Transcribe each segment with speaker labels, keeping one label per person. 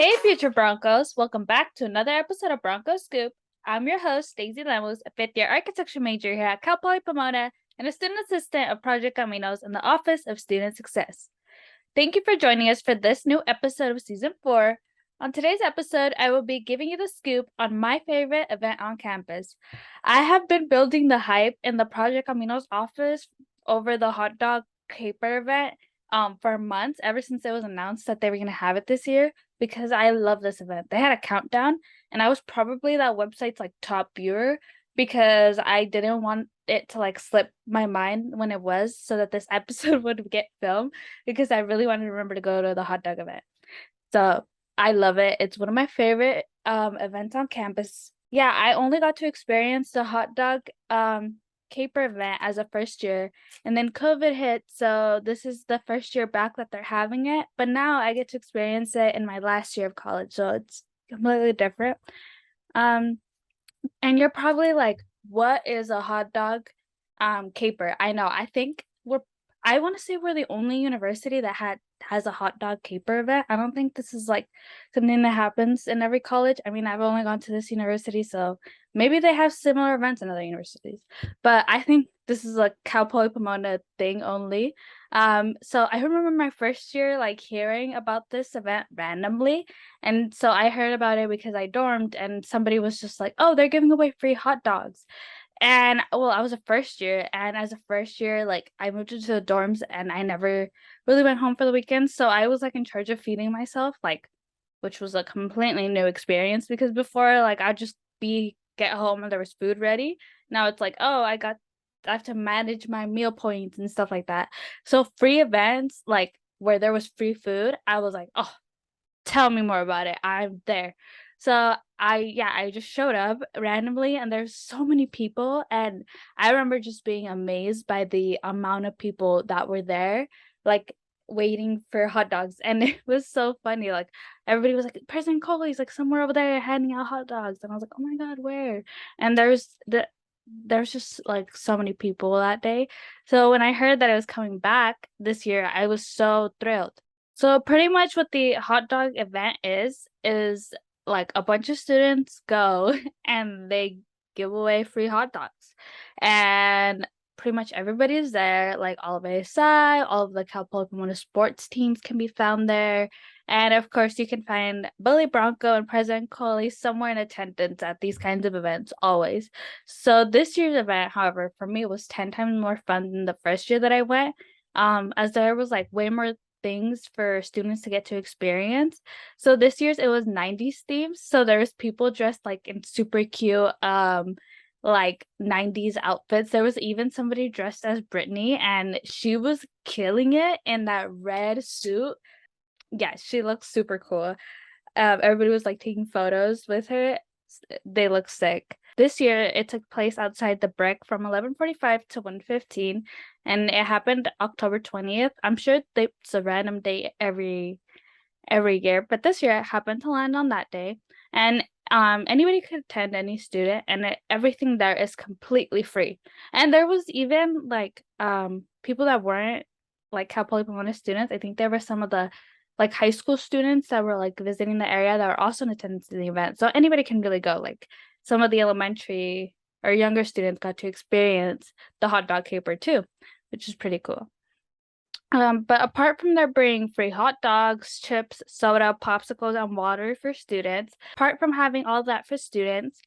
Speaker 1: Hey, future Broncos! Welcome back to another episode of Bronco Scoop. I'm your host, Deicy Lemus, a fifth-year architecture major here at Cal Poly Pomona and a student assistant of Project Caminos in the Office of Student Success. Thank you for joining us for this new episode of Season 4. On today's episode, I will be giving you the scoop on my favorite event on campus. I have been building the hype in the Project Caminos office over the hot dog caper event for months, ever since it was announced that they were going to have it this year, because I love this event. They had a countdown, and I was probably that website's top viewer because I didn't want it to slip my mind when it was, so that this episode would get filmed, because I really wanted to remember to go to the hot dog event. So I love it. It's one of my favorite events on campus. Yeah, I only got to experience the hot dog caper event as a first year, and then COVID hit, so this is the first year back that they're having it, but now I get to experience it in my last year of college, so it's completely different. And you're probably like, what is a hot dog caper? I know, I want to say we're the only university that has a hot dog caper event. I don't think this is something that happens in every college. I mean, I've only gone to this university, so maybe they have similar events in other universities, but I think this is a Cal Poly Pomona thing only. So I remember my first year hearing about this event randomly, and so I heard about it because I dormed, and somebody was just like, "Oh, they're giving away free hot dogs." And well, I was a first year, and as a first year, I moved into the dorms and I never really went home for the weekend. So I was in charge of feeding myself, which was a completely new experience, because before I'd just get home and there was food ready. Now it's oh, I have to manage my meal points and stuff like that. So free events where there was free food, I was like, oh, tell me more about it. I'm there. So I just showed up randomly, and there's so many people, and I remember just being amazed by the amount of people that were there, waiting for hot dogs. And it was so funny. Everybody was like, President Coley's somewhere over there handing out hot dogs, and I was like, oh my god, where? And there's just so many people that day. So when I heard that it was coming back this year, I was so thrilled. So pretty much what the hot dog event is a bunch of students go and they give away free hot dogs. And pretty much everybody's there, all of ASI, all of the Cal Poly Pomona sports teams can be found there. And of course, you can find Billy Bronco and President Coley somewhere in attendance at these kinds of events, always. So this year's event, however, for me was 10 times more fun than the first year that I went, as there was way more things for students to get to experience. So this year's it was 90s themes. So there was people dressed in super cute 90s outfits. There was even somebody dressed as Britney, and she was killing it in that red suit. Yeah, she looks super cool. Everybody was taking photos with her. They look sick. This year it took place outside the Brick from 11:45 to 1:15, and it happened October 20th. I'm sure it's a random date every year, but this year it happened to land on that day. And anybody could attend, any student, and everything there is completely free. And there was even people that weren't Cal Poly Pomona students. I think there were some of the high school students that were visiting the area that were also in attendance to the event. So anybody can really go. Some of the elementary or younger students got to experience the hot dog caper too, which is pretty cool. But apart from there being free hot dogs, chips, soda, popsicles, and water for students, apart from having all that for students,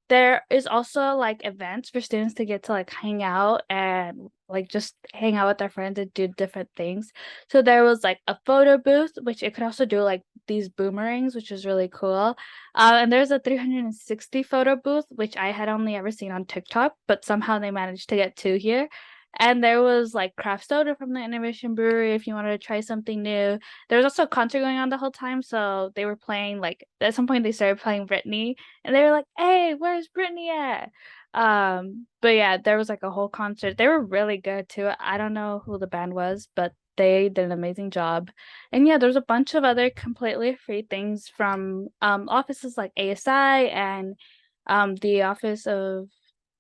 Speaker 1: there is also events for students to get to hang out and just hang out with their friends and do different things. So there was a photo booth, which it could also do these boomerangs, which is really cool. And there's a 360 photo booth, which I had only ever seen on TikTok, but somehow they managed to get two here. And there was craft soda from the Innovation Brewery if you wanted to try something new. There was also a concert going on the whole time, so they were playing at some point they started playing Britney, and they were like, "Hey, where's Britney at?" But yeah, there was a whole concert. They were really good too. I don't know who the band was, but they did an amazing job. And yeah, there's a bunch of other completely free things from offices like ASI, and the Office of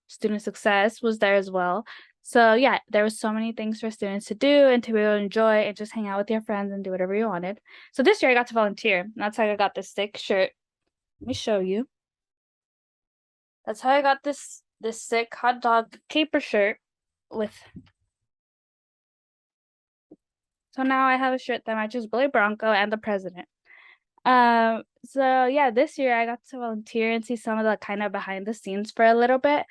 Speaker 1: Student Success was there as well. So yeah, there was so many things for students to do and to be able to enjoy and just hang out with your friends and do whatever you wanted. So this year I got to volunteer. And that's how I got this sick shirt. Let me show you. That's how I got this sick hot dog caper shirt with. So now I have a shirt that matches Billy Bronco and the president. So yeah, this year I got to volunteer and see some of the kind of behind the scenes for a little bit.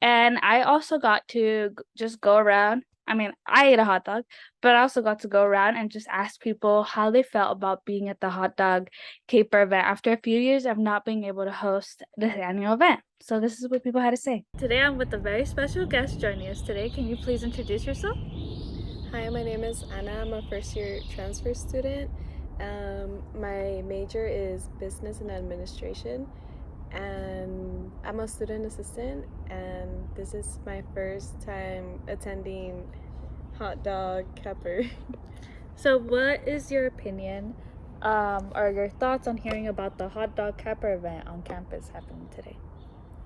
Speaker 1: And I also got to just go around. I mean, I ate a hot dog, but I also got to go around and just ask people how they felt about being at the hot dog caper event after a few years of not being able to host this annual event. So this is what people had to say. Today I'm with a very special guest joining us today. Can you please introduce yourself?
Speaker 2: Hi, my name is Anna. I'm a first-year transfer student. My major is business and administration, and I'm a student assistant, and this is my first time attending hot dog caper.
Speaker 1: So what is your opinion or your thoughts on hearing about the hot dog caper event on campus happening today?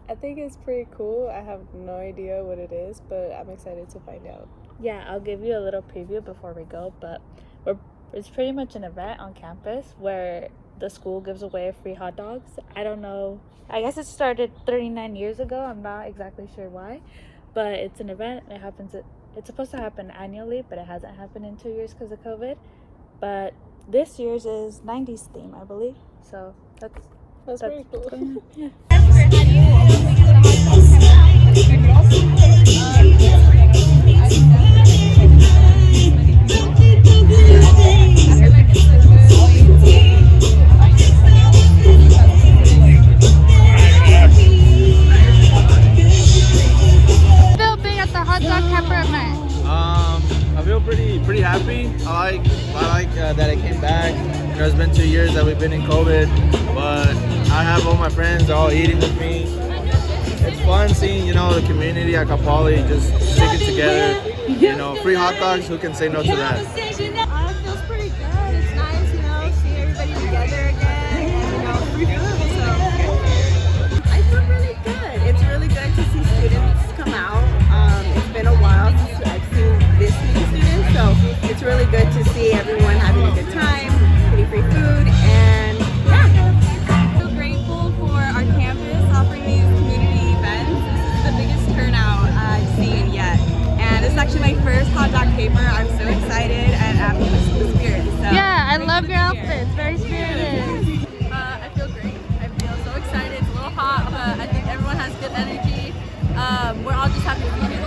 Speaker 2: I think it's pretty cool. I have no idea what it is, but I'm excited to find out.
Speaker 1: Yeah, I'll give you a little preview before we go, but it's pretty much an event on campus where the school gives away free hot dogs. I don't know. I guess it started 39 years ago. I'm not exactly sure why, but it's an event. It's supposed to happen annually, but it hasn't happened in 2 years because of COVID. But this year's is 90s theme, I believe. So
Speaker 2: That's pretty cool.
Speaker 1: Yeah.
Speaker 3: I feel pretty happy. I like that I came back. You know, it's been 2 years that we've been in COVID, but I have all my friends all eating with me. It's fun seeing, you know, the community at Cal Poly just sticking together. You know, free hot dogs, who can say no to that?
Speaker 4: It feels pretty good. It's nice, you know, see everybody together again, and, you know, free food, so. I feel really good. It's really good to see students come out. It's been a while since I've seen this many students, so it's really good to see everyone having a good time, getting free food, and yeah.
Speaker 5: I feel grateful for our campus offering these community events. This is the biggest turnout I've seen yet. And it's actually my first hot dog caper. I'm so excited and I'm in the spirit. So
Speaker 1: Yeah, I love your outfit. It's very spirited.
Speaker 5: I feel great. I feel so excited. It's a little hot, but I think everyone has good energy. We're all just happy to be here.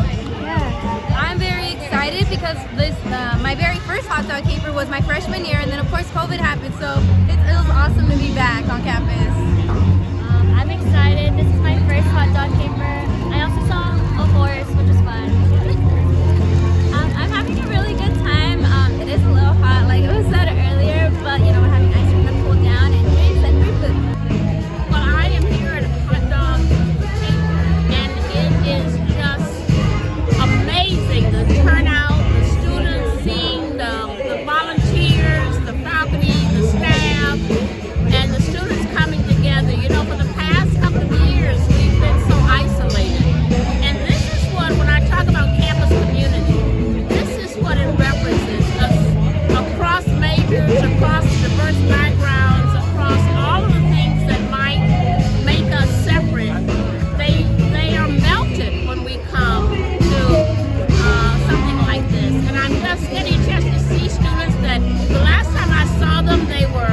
Speaker 1: Yeah.
Speaker 6: I'm very excited because my very first hot dog caper was my freshman year, and then of course COVID happened, so it was awesome to be back on campus.
Speaker 7: I'm excited. This is my first hot dog caper. I also saw a horse, which was fun. I'm having a really good time. It is a little hot, like it was said earlier, but you know, we're having ice cream to cool down and drinks and free food.
Speaker 8: Well, I am here at a hot dog caper, and it is just amazing. The turnout, the students seeing the volunteers, the faculty, the staff, and the students coming together. You know, for the past couple of years, we've been so isolated. And this is when I talk about campus community, this is what it represents. Us across majors, across diverse backgrounds, across all of the things that might make us separate. They are melted when we come to something like this. And I'm just getting a chance to see students that the last time I saw them, they were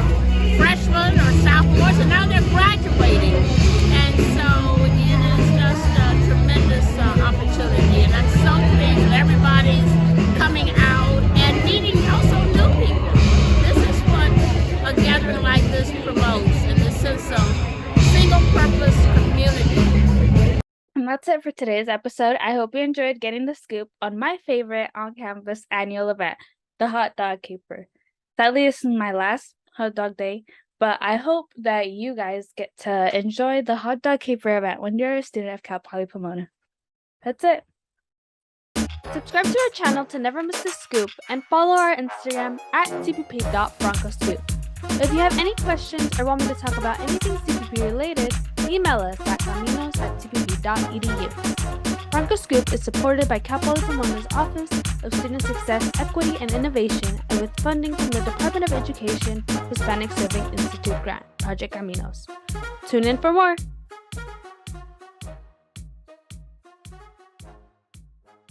Speaker 8: freshmen or sophomores, and now they're graduating. And so it is just a tremendous opportunity. And I'm so pleased that everybody's coming out and meeting also new people. This is what a gathering like this promotes, in the sense of single-purpose community.
Speaker 1: And that's it for today's episode. I hope you enjoyed getting the scoop on my favorite on-campus annual event, the hot dog caper. Sadly, this is my last hot dog day, but I hope that you guys get to enjoy the hot dog caper event when you're a student of Cal Poly Pomona. That's it. Subscribe to our channel to never miss a scoop and follow our Instagram at cpp.broncoscoop. If you have any questions or want me to talk about anything CPP related, email us at caminos@cpp.edu. Broncos Scoop is supported by Cal Poly Pomona's Office of Student Success, Equity, and Innovation, and with funding from the Department of Education Hispanic Serving Institute grant, Project Caminos. Tune in for more.